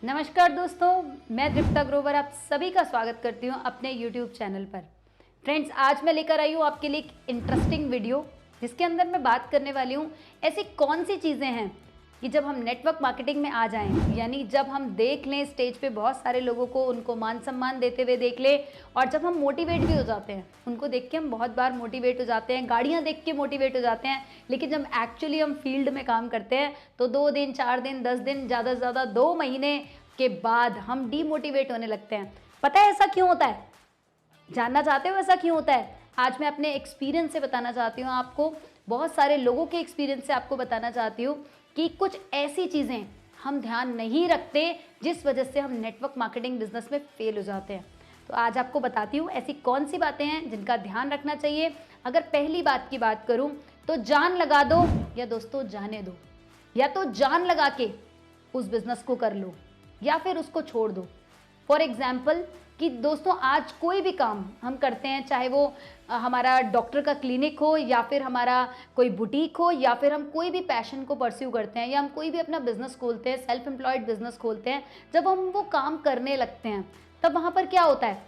नमस्कार दोस्तों, मैं दीप्ता ग्रोवर आप सभी का स्वागत करती हूं अपने YouTube चैनल पर। फ्रेंड्स, आज मैं लेकर आई हूं आपके लिए एक इंटरेस्टिंग वीडियो जिसके अंदर मैं बात करने वाली हूं ऐसी कौन सी चीज़ें हैं कि जब हम नेटवर्क मार्केटिंग में आ जाएं, यानी जब हम देख लें स्टेज पे बहुत सारे लोगों को, उनको मान सम्मान देते हुए देख लें, और जब हम मोटिवेट भी हो जाते हैं, उनको देख के हम बहुत बार मोटिवेट हो जाते हैं, गाड़ियाँ देख के मोटिवेट हो जाते हैं, लेकिन जब एक्चुअली हम फील्ड में काम करते हैं तो 2 दिन, 4 दिन, 10 दिन, ज़्यादा से ज़्यादा 2 महीने के बाद हम डीमोटिवेट होने लगते हैं। पता है ऐसा क्यों होता है? जानना चाहते हो ऐसा क्यों होता है? आज मैं अपने एक्सपीरियंस से बताना चाहती हूँ आपको, बहुत सारे लोगों के एक्सपीरियंस से आपको बताना चाहती हूँ कि कुछ ऐसी चीज़ें हम ध्यान नहीं रखते जिस वजह से हम नेटवर्क मार्केटिंग बिजनेस में फेल हो जाते हैं। तो आज आपको बताती हूँ ऐसी कौन सी बातें हैं जिनका ध्यान रखना चाहिए। अगर पहली बात की बात करूँ तो जान लगा दो या दोस्तों जाने दो, या तो जान लगा के उस बिजनेस को कर लो या फिर उसको छोड़ दो। फॉर एग्जाम्पल कि दोस्तों आज कोई भी काम हम करते हैं, चाहे वो हमारा डॉक्टर का क्लिनिक हो या फिर हमारा कोई बुटीक हो या फिर हम कोई भी पैशन को परस्यू करते हैं या हम कोई भी अपना बिजनेस खोलते हैं, सेल्फ एम्प्लॉयड बिजनेस खोलते हैं, जब हम वो काम करने लगते हैं तब वहाँ पर क्या होता है?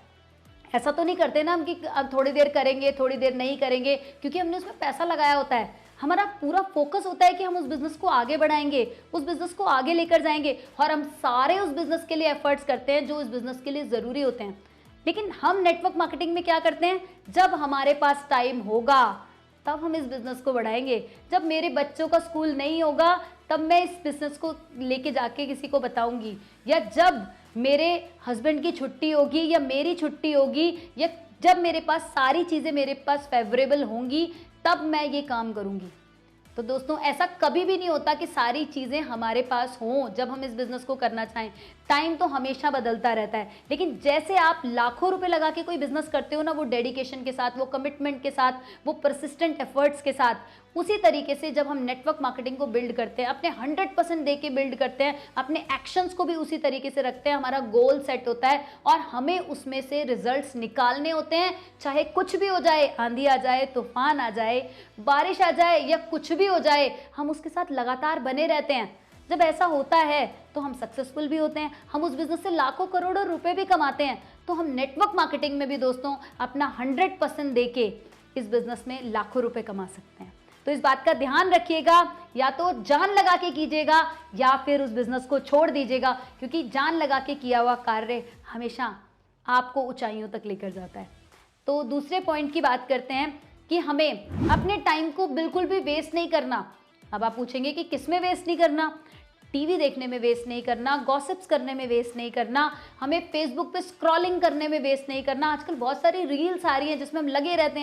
ऐसा तो नहीं करते ना हम कि अब थोड़ी देर करेंगे, थोड़ी देर नहीं करेंगे, क्योंकि हमने उसमें पैसा लगाया होता है। हमारा पूरा फोकस होता है कि हम उस बिजनेस को आगे बढ़ाएंगे, उस बिजनेस को आगे लेकर जाएंगे, और हम सारे उस बिजनेस के लिए एफर्ट्स करते हैं जो उस बिजनेस के लिए ज़रूरी होते हैं। लेकिन हम नेटवर्क मार्केटिंग में क्या करते हैं? जब हमारे पास टाइम होगा तब हम इस बिजनेस को बढ़ाएंगे। जब मेरे बच्चों का स्कूल नहीं होगा तब मैं इस बिजनेस को लेके जाके किसी को बताऊंगी, या जब मेरे हस्बैंड की छुट्टी होगी या मेरी छुट्टी होगी, या जब मेरे पास सारी चीज़ें मेरे पास फेवरेबल होंगी तब मैं ये काम करूंगी। तो दोस्तों ऐसा कभी भी नहीं होता कि सारी चीज़ें हमारे पास हों जब हम इस बिज़नेस को करना चाहें। टाइम तो हमेशा बदलता रहता है, लेकिन जैसे आप लाखों रुपए लगा के कोई बिज़नेस करते हो ना, वो डेडिकेशन के साथ, वो कमिटमेंट के साथ, वो परसिस्टेंट एफर्ट्स के साथ, उसी तरीके से जब हम नेटवर्क मार्केटिंग को बिल्ड करते हैं, अपने 100% दे के बिल्ड करते हैं, अपने एक्शंस को भी उसी तरीके से रखते हैं, हमारा गोल सेट होता है और हमें उसमें से रिजल्ट्स निकालने होते हैं। चाहे कुछ भी हो जाए, आंधी आ जाए, तूफान आ जाए, बारिश आ जाए या कुछ भी हो जाए, हम उसके साथ लगातार बने रहते हैं। जब ऐसा होता है तो हम सक्सेसफुल भी होते हैं, हम उस बिजनेस से लाखों करोड़ों रुपए भी कमाते हैं। तो हम नेटवर्क मार्केटिंग में भी दोस्तों अपना 100% दे के इस बिजनेस में लाखों रुपए कमा सकते हैं। तो इस बात का ध्यान रखिएगा, या तो जान लगा के कीजिएगा या फिर उस बिजनेस को छोड़ दीजिएगा, क्योंकि जान लगा के किया हुआ कार्य हमेशा आपको ऊंचाइयों तक लेकर जाता है। तो दूसरे पॉइंट की बात करते हैं कि हमें अपने टाइम को बिल्कुल भी वेस्ट नहीं करना। अब आप पूछेंगे कि किस में वेस्ट नहीं करना? टीवी देखने में वेस्ट नहीं करना, गॉसिप्स करने में वेस्ट नहीं करना, हमें फेसबुक पे स्क्रॉलिंग करने में वेस्ट नहीं करना। आजकल बहुत सारी रील्स आ रही हैं जिसमें हम लगे रहते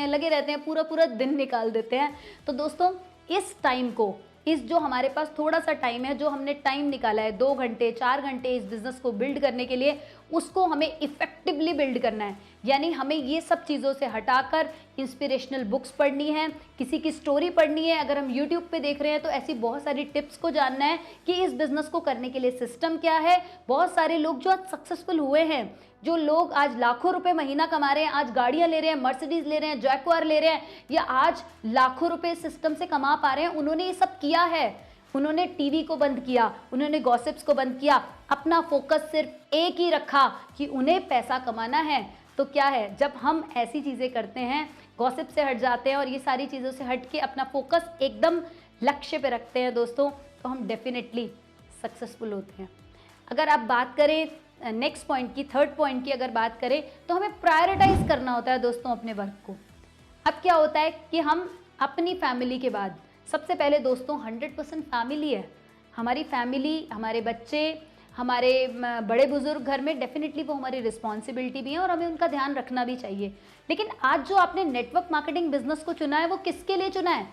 हैं, पूरा पूरा दिन निकाल देते हैं। तो दोस्तों इस टाइम को, इस जो हमारे पास थोड़ा सा टाइम है, जो हमने टाइम निकाला है 2 घंटे 4 घंटे इस बिज़नेस को बिल्ड करने के लिए, उसको हमें इफ़ेक्टिवली बिल्ड करना है। यानी हमें ये सब चीज़ों से हटाकर इंस्पिरेशनल बुक्स पढ़नी है, किसी की स्टोरी पढ़नी है, अगर हम यूट्यूब पे देख रहे हैं तो ऐसी बहुत सारी टिप्स को जानना है कि इस बिज़नेस को करने के लिए सिस्टम क्या है। बहुत सारे लोग जो आज सक्सेसफुल हुए हैं, जो लोग आज लाखों रुपए महीना कमा रहे हैं, आज गाड़ियाँ ले रहे हैं, मर्सिडीज ले रहे हैं, जैगुआर ले रहे हैं, या आज लाखों रुपए सिस्टम से कमा पा रहे हैं, उन्होंने ये सब किया है। उन्होंने टीवी को बंद किया, उन्होंने गॉसिप्स को बंद किया, अपना फोकस सिर्फ एक ही रखा कि उन्हें पैसा कमाना है। तो क्या है, जब हम ऐसी चीज़ें करते हैं, गॉसिप से हट जाते हैं और ये सारी चीज़ों से हट के अपना फोकस एकदम लक्ष्य पे रखते हैं दोस्तों, तो हम डेफिनेटली सक्सेसफुल होते हैं। अगर आप बात करें नेक्स्ट पॉइंट की, थर्ड पॉइंट की अगर बात करें, तो हमें प्रायोरिटाइज करना होता है दोस्तों अपने वर्क को। अब क्या होता है कि हम अपनी फैमिली के बाद सबसे पहले दोस्तों 100% फैमिली है। हमारी फैमिली, हमारे बच्चे, हमारे बड़े बुजुर्ग घर में, डेफिनेटली वो हमारी रिस्पॉन्सिबिलिटी भी है और हमें उनका ध्यान रखना भी चाहिए। लेकिन आज जो आपने नेटवर्क मार्केटिंग बिजनेस को चुना है, वो किसके लिए चुना है?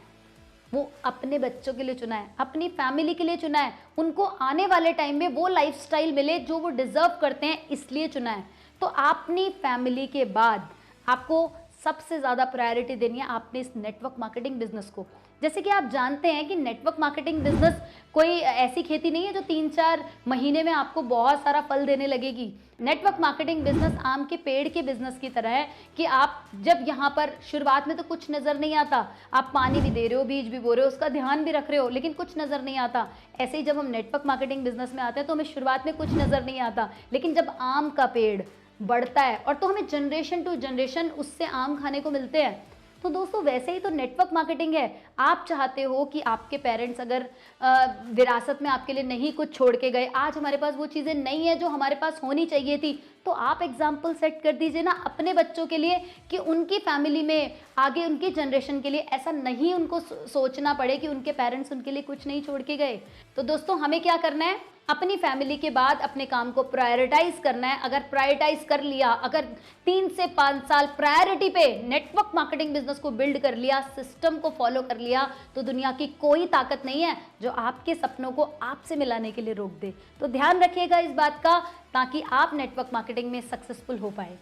वो अपने बच्चों के लिए चुना है, अपनी फैमिली के लिए चुना है, उनको आने वाले टाइम में वो लाइफस्टाइल मिले जो वो डिजर्व करते हैं, इसलिए चुना है। तो अपनी फैमिली के बाद आपको सबसे ज़्यादा प्रायोरिटी देनी है आपने इस नेटवर्क मार्केटिंग बिजनेस को। जैसे कि आप जानते हैं कि नेटवर्क मार्केटिंग बिजनेस कोई ऐसी खेती नहीं है जो 3-4 महीने में आपको बहुत सारा फल देने लगेगी। नेटवर्क मार्केटिंग बिजनेस आम के पेड़ के बिजनेस की तरह है कि आप जब यहाँ पर शुरुआत में तो कुछ नज़र नहीं आता, आप पानी भी दे रहे हो, बीज भी बो रहे हो, उसका ध्यान भी रख रहे हो, लेकिन कुछ नज़र नहीं आता। ऐसे ही जब हम नेटवर्क मार्केटिंग बिजनेस में आते हैं तो हमें शुरुआत में कुछ नज़र नहीं आता, लेकिन जब आम का पेड़ बढ़ता है और तो हमें जनरेशन टू जनरेशन उससे आम खाने को मिलते हैं। तो दोस्तों वैसे ही तो नेटवर्क मार्केटिंग है। आप चाहते हो कि आपके पेरेंट्स अगर विरासत में आपके लिए नहीं कुछ छोड़ के गए, आज हमारे पास वो चीज़ें नहीं है जो हमारे पास होनी चाहिए थी, तो आप एग्जाम्पल सेट कर दीजिए ना अपने बच्चों के लिए कि उनकी फैमिली में आगे उनकी जनरेशन के लिए ऐसा नहीं उनको सोचना पड़े कि उनके पेरेंट्स उनके लिए कुछ नहीं छोड़ के गए। तो दोस्तों हमें क्या करना है, अपनी फैमिली के बाद अपने काम को प्रायोरिटाइज करना है। अगर प्रायोरिटाइज कर लिया, अगर 3 से 5 साल प्रायोरिटी पे नेटवर्क मार्केटिंग बिजनेस को बिल्ड कर लिया, सिस्टम को फॉलो कर लिया, तो दुनिया की कोई ताकत नहीं है जो आपके सपनों को आपसे मिलाने के लिए रोक दे। तो ध्यान रखिएगा इस बात का, ताकि आप नेटवर्क मार्केटिंग में सक्सेसफुल हो पाए।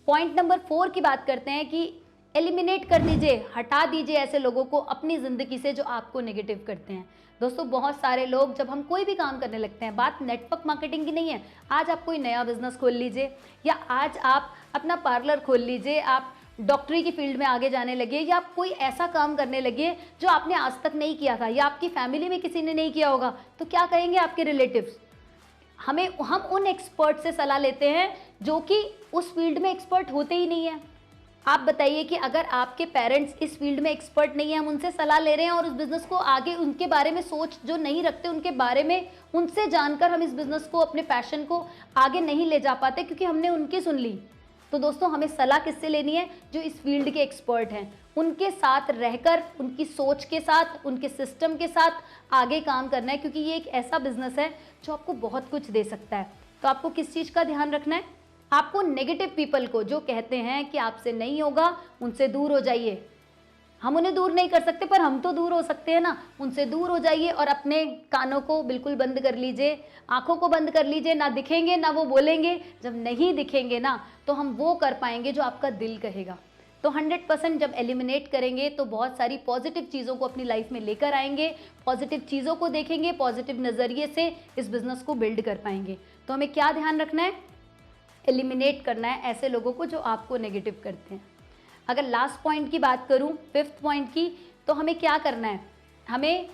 पॉइंट नंबर 4 की बात करते हैं कि एलिमिनेट कर दीजिए, हटा दीजिए ऐसे लोगों को अपनी ज़िंदगी से जो आपको नेगेटिव करते हैं। दोस्तों बहुत सारे लोग जब हम कोई भी काम करने लगते हैं, बात नेटवर्क मार्केटिंग की नहीं है, आज आप कोई नया बिजनेस खोल लीजिए, या आज आप अपना पार्लर खोल लीजिए, आप डॉक्टरी की फील्ड में आगे जाने लगे, या आप कोई ऐसा काम करने लगे जो आपने आज तक नहीं किया था या आपकी फैमिली में किसी ने नहीं किया होगा, तो क्या कहेंगे आपके रिलेटिव्स? हम उन एक्सपर्ट से सलाह लेते हैं जो कि उस फील्ड में एक्सपर्ट होते ही नहीं है। आप बताइए कि अगर आपके पेरेंट्स इस फील्ड में एक्सपर्ट नहीं है, हम उनसे सलाह ले रहे हैं और उस बिज़नेस को आगे उनके बारे में सोच जो नहीं रखते, उनके बारे में उनसे जानकर हम इस बिज़नेस को, अपने पैशन को आगे नहीं ले जा पाते क्योंकि हमने उनकी सुन ली। तो दोस्तों हमें सलाह किससे लेनी है? जो इस फील्ड के एक्सपर्ट हैं, उनके साथ रहकर, उनकी सोच के साथ, उनके सिस्टम के साथ आगे काम करना है, क्योंकि ये एक ऐसा बिजनेस है जो आपको बहुत कुछ दे सकता है। तो आपको किस चीज़ का ध्यान रखना है? आपको नेगेटिव पीपल को, जो कहते हैं कि आपसे नहीं होगा, उनसे दूर हो जाइए। हम उन्हें दूर नहीं कर सकते पर हम तो दूर हो सकते हैं ना, उनसे दूर हो जाइए और अपने कानों को बिल्कुल बंद कर लीजिए, आंखों को बंद कर लीजिए, ना दिखेंगे ना वो बोलेंगे। जब नहीं दिखेंगे ना तो हम वो कर पाएंगे जो आपका दिल कहेगा। तो 100% जब एलिमिनेट करेंगे तो बहुत सारी पॉजिटिव चीज़ों को अपनी लाइफ में लेकर आएंगे, पॉजिटिव चीज़ों को देखेंगे, पॉजिटिव नज़रिए से इस बिज़नेस को बिल्ड कर पाएंगे। तो हमें क्या ध्यान रखना है? एलिमिनेट करना है ऐसे लोगों को जो आपको नेगेटिव करते हैं। अगर लास्ट पॉइंट की बात करूं, 5th पॉइंट की, तो हमें क्या करना है? हमें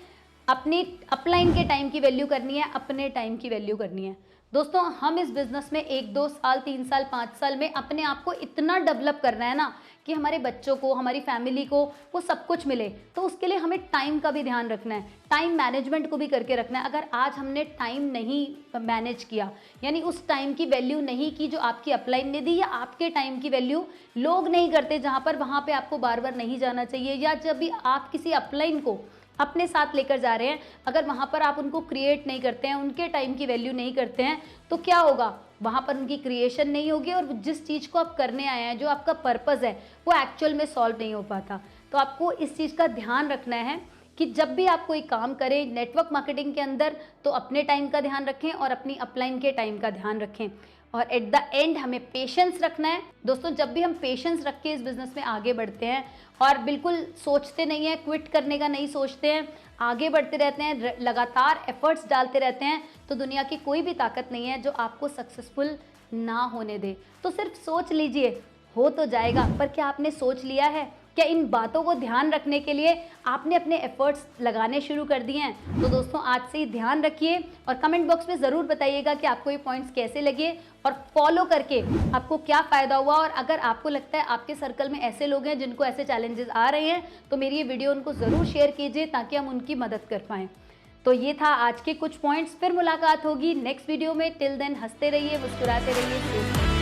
अपनी अपलाइन के टाइम की वैल्यू करनी है, अपने टाइम की वैल्यू करनी है। दोस्तों हम इस बिज़नेस में 1-2 साल, 3 साल, 5 साल में अपने आप को इतना डेवलप करना है ना कि हमारे बच्चों को, हमारी फैमिली को वो सब कुछ मिले। तो उसके लिए हमें टाइम का भी ध्यान रखना है, टाइम मैनेजमेंट को भी करके रखना है। अगर आज हमने टाइम नहीं मैनेज किया, यानी उस टाइम की वैल्यू नहीं की जो आपकी अपलाइन ने दी, या आपके टाइम की वैल्यू लोग नहीं करते जहाँ पर, वहाँ पर आपको बार बार नहीं जाना चाहिए। या जब भी आप किसी अपलाइन को अपने साथ लेकर जा रहे हैं, अगर वहाँ पर आप उनको क्रिएट नहीं करते हैं, उनके टाइम की वैल्यू नहीं करते हैं, तो क्या होगा? वहाँ पर उनकी क्रिएशन नहीं होगी और जिस चीज़ को आप करने आए हैं, जो आपका पर्पज़ है, वो एक्चुअल में सॉल्व नहीं हो पाता। तो आपको इस चीज़ का ध्यान रखना है कि जब भी आप कोई काम करें नेटवर्क मार्केटिंग के अंदर, तो अपने टाइम का ध्यान रखें और अपनी अपलाइन के टाइम का ध्यान रखें। और एट द एंड हमें पेशेंस रखना है। दोस्तों जब भी हम पेशेंस रख के इस बिज़नेस में आगे बढ़ते हैं और बिल्कुल सोचते नहीं हैं, क्विट करने का नहीं सोचते हैं, आगे बढ़ते रहते हैं, लगातार एफर्ट्स डालते रहते हैं, तो दुनिया की कोई भी ताकत नहीं है जो आपको सक्सेसफुल ना होने दे। तो सिर्फ सोच लीजिए, हो तो जाएगा। पर क्या आपने सोच लिया है? क्या इन बातों को ध्यान रखने के लिए आपने अपने एफर्ट्स लगाने शुरू कर दिए हैं? तो दोस्तों आज से ही ध्यान रखिए और कमेंट बॉक्स में ज़रूर बताइएगा कि आपको ये पॉइंट्स कैसे लगे और फॉलो करके आपको क्या फ़ायदा हुआ। और अगर आपको लगता है आपके सर्कल में ऐसे लोग हैं जिनको ऐसे चैलेंजेस आ रहे हैं, तो मेरी ये वीडियो उनको ज़रूर शेयर कीजिए ताकि हम उनकी मदद कर पाएँ। तो ये था आज के कुछ पॉइंट्स। फिर मुलाकात होगी नेक्स्ट वीडियो में। टिल देन हंसते रहिए, मुस्कुराते रहिए।